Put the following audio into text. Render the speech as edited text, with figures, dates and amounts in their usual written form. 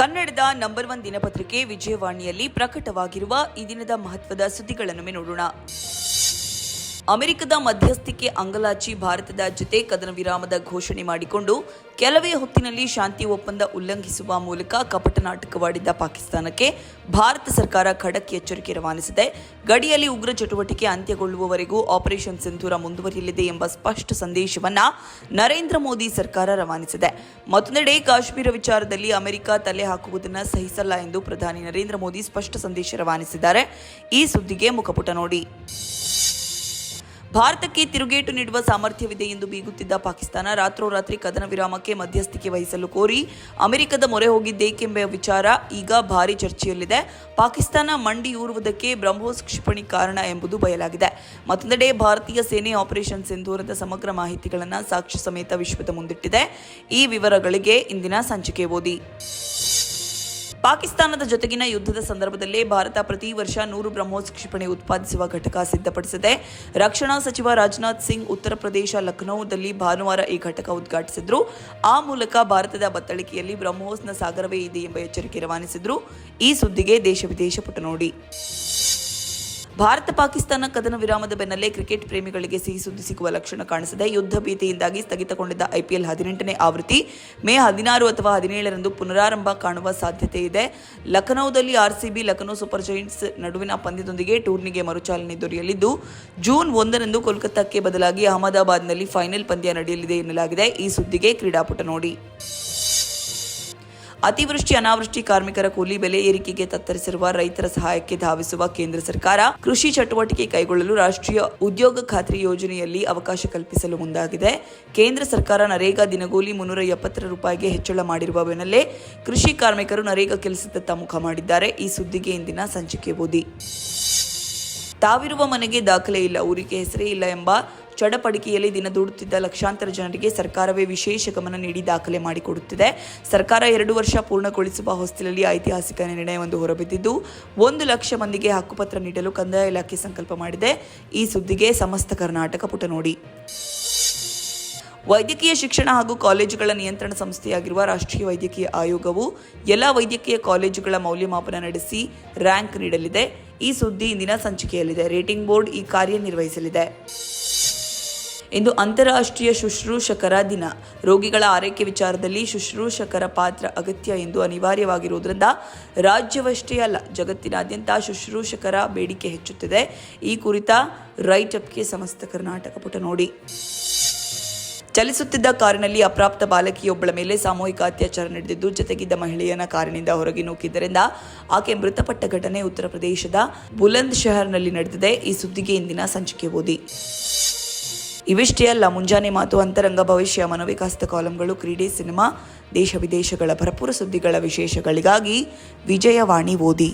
ಕನ್ನಡದ ನಂಬರ್ 1 ದಿನಪತ್ರಿಕೆ ವಿಜಯವಾಣಿಯಲ್ಲಿ ಪ್ರಕಟವಾಗಿರುವ ಈ ದಿನದ ಮಹತ್ವದ ಸುದ್ದಿಗಳನ್ನು ನೋಡೋಣ. ಅಮೆರಿಕದ ಮಧ್ಯಸ್ಥಿಕೆ ಅಂಗಲಾಚಿ ಭಾರತದ ಜೊತೆ ಕದನ ವಿರಾಮದ ಘೋಷಣೆ ಮಾಡಿಕೊಂಡು ಕೆಲವೇ ಹೊತ್ತಿನಲ್ಲಿ ಶಾಂತಿ ಒಪ್ಪಂದ ಉಲ್ಲಂಘಿಸುವ ಮೂಲಕ ಕಪಟ ನಾಟಕವಾಡಿದ್ದ ಪಾಕಿಸ್ತಾನಕ್ಕೆ ಭಾರತ ಸರ್ಕಾರ ಖಡಕ್ ಎಚ್ಚರಿಕೆ ರವಾನಿಸಿದೆ. ಗಡಿಯಲ್ಲಿ ಉಗ್ರ ಚಟುವಟಿಕೆ ಅಂತ್ಯಗೊಳ್ಳುವವರೆಗೂ ಆಪರೇಷನ್ ಸಿಂಧೂರ ಮುಂದುವರಿಯಲಿದೆ ಎಂಬ ಸ್ಪಷ್ಟ ಸಂದೇಶವನ್ನ ನರೇಂದ್ರ ಮೋದಿ ಸರ್ಕಾರ ರವಾನಿಸಿದೆ. ಮತ್ತೊಂದೆಡೆ ಕಾಶ್ಮೀರ ವಿಚಾರದಲ್ಲಿ ಅಮೆರಿಕ ತಲೆ ಹಾಕುವುದನ್ನು ಸಹಿಸಲ್ಲ ಎಂದು ಪ್ರಧಾನಿ ನರೇಂದ್ರ ಮೋದಿ ಸ್ಪಷ್ಟ ಸಂದೇಶ ರವಾನಿಸಿದ್ದಾರೆ. ಈ ಸುದ್ದಿಗೆ ಮುಖಪುಟ ನೋಡಿ. ಭಾರತಕ್ಕೆ ತಿರುಗೇಟು ನೀಡುವ ಸಾಮರ್ಥ್ಯವಿದೆ ಎಂದು ಬೀಗುತ್ತಿದ್ದ ಪಾಕಿಸ್ತಾನ ರಾತ್ರೋರಾತ್ರಿ ಕದನ ವಿರಾಮಕ್ಕೆ ಮಧ್ಯಸ್ಥಿಕೆ ವಹಿಸಲು ಕೋರಿ ಅಮೆರಿಕದ ಮೊರೆ ಹೋಗಿದ್ದೇಕೆಂಬ ವಿಚಾರ ಈಗ ಭಾರೀ ಚರ್ಚೆಯಲ್ಲಿದೆ. ಪಾಕಿಸ್ತಾನ ಮಂಡಿಯೂರುವುದಕ್ಕೆ ಬ್ರಹ್ಮೋಸ್ ಕ್ಷಿಪಣಿ ಕಾರಣ ಎಂಬುದು ಬಯಲಾಗಿದೆ. ಮತ್ತೊಂದೆಡೆ ಭಾರತೀಯ ಸೇನೆ ಆಪರೇಷನ್ ಸಿಂಧೂರದ ಸಮಗ್ರ ಮಾಹಿತಿಗಳನ್ನು ಸಾಕ್ಷ್ಯ ಸಮೇತ ವಿಶ್ವದ ಮುಂದಿಟ್ಟಿದೆ. ಈ ವಿವರಗಳಿಗೆ ಇಂದಿನ ಸಂಚಿಕೆ ಓದಿ. ಪಾಕಿಸ್ತಾನದ ಜೊತೆಗಿನ ಯುದ್ಧದ ಸಂದರ್ಭದಲ್ಲೇ ಭಾರತ ಪ್ರತಿ ವರ್ಷ 100 ಬ್ರಹ್ಮೋಸ್ ಕ್ಷಿಪಣಿ ಉತ್ಪಾದಿಸುವ ಘಟಕ ಸಿದ್ಧಪಡಿಸಿದೆ. ರಕ್ಷಣಾ ಸಚಿವ ರಾಜನಾಥ್ ಸಿಂಗ್ ಉತ್ತರ ಪ್ರದೇಶ ಲಖನೌದಲ್ಲಿ ಭಾನುವಾರ ಈ ಘಟಕ ಉದ್ಘಾಟಿಸಿದ್ರು. ಆ ಮೂಲಕ ಭಾರತದ ಬತ್ತಳಿಕೆಯಲ್ಲಿ ಬ್ರಹ್ಮೋಸ್ನ ಸಾಗರವೇ ಇದೆ ಎಂಬ ಎಚ್ಚರಿಕೆ ರವಾನಿಸಿದ್ರು. ಈ ಸುದ್ದಿಗೆ ದೇಶ ವಿದೇಶ ಪುಟ ನೋಡಿ. ಭಾರತ ಪಾಕಿಸ್ತಾನ ಕದನ ವಿರಾಮದ ಬೆನ್ನಲ್ಲೇ ಕ್ರಿಕೆಟ್ ಪ್ರೇಮಿಗಳಿಗೆ ಸಿಹಿ ಸುದ್ದಿ ಸಿಗುವ ಲಕ್ಷಣ ಕಾಣಿಸಿದೆ. ಯುದ್ಧ ಭೀತಿಯಿಂದಾಗಿ ಸ್ಥಗಿತಗೊಂಡಿದ್ದ ಐಪಿಎಲ್ 18ನೇ ಆವೃತ್ತಿ ಮೇ 16 ಅಥವಾ 17ರಂದು ಪುನರಾರಂಭ ಕಾಣುವ ಸಾಧ್ಯತೆ ಇದೆ. ಲಖನೌದಲ್ಲಿ ಆರ್ಸಿಬಿ ಲಖನೌ ಸೂಪರ್ ಜೈಂಟ್ಸ್ ನಡುವಿನ ಪಂದ್ಯದೊಂದಿಗೆ ಟೂರ್ನಿಗೆ ಮರುಚಾಲನೆ ದೊರೆಯಲಿದ್ದು ಜೂನ್ 1ರಂದು ಕೋಲ್ಕತ್ತಾಕ್ಕೆ ಬದಲಾಗಿ ಅಹಮದಾಬಾದ್ನಲ್ಲಿ ಫೈನಲ್ ಪಂದ್ಯ ನಡೆಯಲಿದೆ ಎನ್ನಲಾಗಿದೆ. ಈ ಸುದ್ದಿಗೆ ಕ್ರೀಡಾಪುಟ ನೋಡಿ. ಅತಿವೃಷ್ಟಿ ಅನಾವೃಷ್ಟಿ ಕಾರ್ಮಿಕರ ಕೂಲಿ ಬೆಲೆ ಏರಿಕೆಗೆ ತತ್ತರಿಸಿರುವ ರೈತರ ಸಹಾಯಕ್ಕೆ ಧಾವಿಸುವ ಕೇಂದ್ರ ಸರ್ಕಾರ ಕೃಷಿ ಚಟುವಟಿಕೆ ಕೈಗೊಳ್ಳಲು ರಾಷ್ಟ್ರೀಯ ಉದ್ಯೋಗ ಖಾತ್ರಿ ಯೋಜನೆಯಲ್ಲಿ ಅವಕಾಶ ಕಲ್ಪಿಸಲು ಮುಂದಾಗಿದೆ. ಕೇಂದ್ರ ಸರ್ಕಾರ ನರೇಗಾ ದಿನಗೂಲಿ 370 ರೂಪಾಯಿಗೆ ಹೆಚ್ಚಳ ಮಾಡಿರುವ ಬೆನ್ನಲ್ಲೇ ಕೃಷಿ ಕಾರ್ಮಿಕರು ನರೇಗಾ ಕೆಲಸದತ್ತ ಮುಖ ಮಾಡಿದ್ದಾರೆ. ಈ ಸುದ್ದಿಗೆ ಇಂದಿನ ಸಂಚಿಕೆ ಓದಿ. ತಾವಿರುವ ಮನೆಗೆ ದಾಖಲೆ ಇಲ್ಲ, ಊರಿಗೆ ಹೆಸರೇ ಇಲ್ಲ ಎಂಬ ಚಡಪಡಿಕೆಯಲ್ಲಿ ದಿನ ದೂಡುತ್ತಿದ್ದ ಲಕ್ಷಾಂತರ ಜನರಿಗೆ ಸರ್ಕಾರವೇ ವಿಶೇಷ ಗಮನ ನೀಡಿ ದಾಖಲೆ ಮಾಡಿಕೊಡುತ್ತಿದೆ. ಸರ್ಕಾರ 2 ವರ್ಷ ಪೂರ್ಣಗೊಳಿಸುವ ಹೊಸ್ತಿಲಲ್ಲಿ ಐತಿಹಾಸಿಕ ನಿರ್ಣಯವೊಂದು ಹೊರಬಿದ್ದಿದ್ದು 1 ಲಕ್ಷ ಮಂದಿಗೆ ಹಕ್ಕುಪತ್ರ ನೀಡಲು ಕಂದಾಯ ಇಲಾಖೆ ಸಂಕಲ್ಪ ಮಾಡಿದೆ. ಈ ಸುದ್ದಿಗೆ ಸಮಸ್ತ ಕರ್ನಾಟಕ ಪುಟ ನೋಡಿ. ವೈದ್ಯಕೀಯ ಶಿಕ್ಷಣ ಹಾಗೂ ಕಾಲೇಜುಗಳ ನಿಯಂತ್ರಣ ಸಂಸ್ಥೆಯಾಗಿರುವ ರಾಷ್ಟ್ರೀಯ ವೈದ್ಯಕೀಯ ಆಯೋಗವು ಎಲ್ಲ ವೈದ್ಯಕೀಯ ಕಾಲೇಜುಗಳ ಮೌಲ್ಯಮಾಪನ ನಡೆಸಿ ರ್ಯಾಂಕ್ ನೀಡಲಿದೆ. ಈ ಸುದ್ದಿ ಇಂದಿನ ಸಂಚಿಕೆಯಲ್ಲಿದೆ. ರೇಟಿಂಗ್ ಬೋರ್ಡ್ ಈ ಕಾರ್ಯನಿರ್ವಹಿಸಲಿದೆ. ಇಂದು ಅಂತಾರಾಷ್ಟ್ರೀಯ ಶುಶ್ರೂಷಕರ ದಿನ. ರೋಗಿಗಳ ಆರೈಕೆ ವಿಚಾರದಲ್ಲಿ ಶುಶ್ರೂಷಕರ ಪಾತ್ರ ಅಗತ್ಯ ಎಂದು ಅನಿವಾರ್ಯವಾಗಿರುವುದರಿಂದ ರಾಜ್ಯವಷ್ಟೇ ಅಲ್ಲ ಜಗತ್ತಿನಾದ್ಯಂತ ಶುಶ್ರೂಷಕರ ಬೇಡಿಕೆ ಹೆಚ್ಚುತ್ತಿದೆ. ಈ ಕುರಿತ ರೈಟ್ ಅಪ್ಗೆ ಸಮಸ್ತ ಕರ್ನಾಟಕ ಪುಟ ನೋಡಿ. ಚಲಿಸುತ್ತಿದ್ದ ಕಾರಿನಲ್ಲಿ ಅಪ್ರಾಪ್ತ ಬಾಲಕಿಯೊಬ್ಬಳ ಮೇಲೆ ಸಾಮೂಹಿಕ ಅತ್ಯಾಚಾರ ನಡೆದಿದ್ದು ಜತೆಗಿದ್ದ ಮಹಿಳೆಯನ್ನ ಕಾರಿನಿಂದ ಹೊರಗೆ ನೂಕಿದ್ದರಿಂದ ಆಕೆ ಮೃತಪಟ್ಟ ಘಟನೆ ಉತ್ತರ ಪ್ರದೇಶದ ಬುಲಂದ್ ಶಹರ್ನಲ್ಲಿ ನಡೆದಿದೆ. ಈ ಸುದ್ದಿಗೆ ಇಂದಿನ ಸಂಚಿಕೆ ಓದಿ. ಇವಿಷ್ಟೇ ಅಲ್ಲ, ಮುಂಜಾನೆ ಮಾತು, ಅಂತರಂಗ, ಭವಿಷ್ಯ, ಮನೋವಿಕಾಸದ ಕಾಲಂಗಳು, ಕ್ರೀಡೆ, ಸಿನಿಮಾ, ದೇಶ ವಿದೇಶಗಳ ಭರಪೂರ ಸುದ್ದಿಗಳ ವಿಶೇಷಗಳಿಗಾಗಿ ವಿಜಯವಾಣಿ ಓದಿ.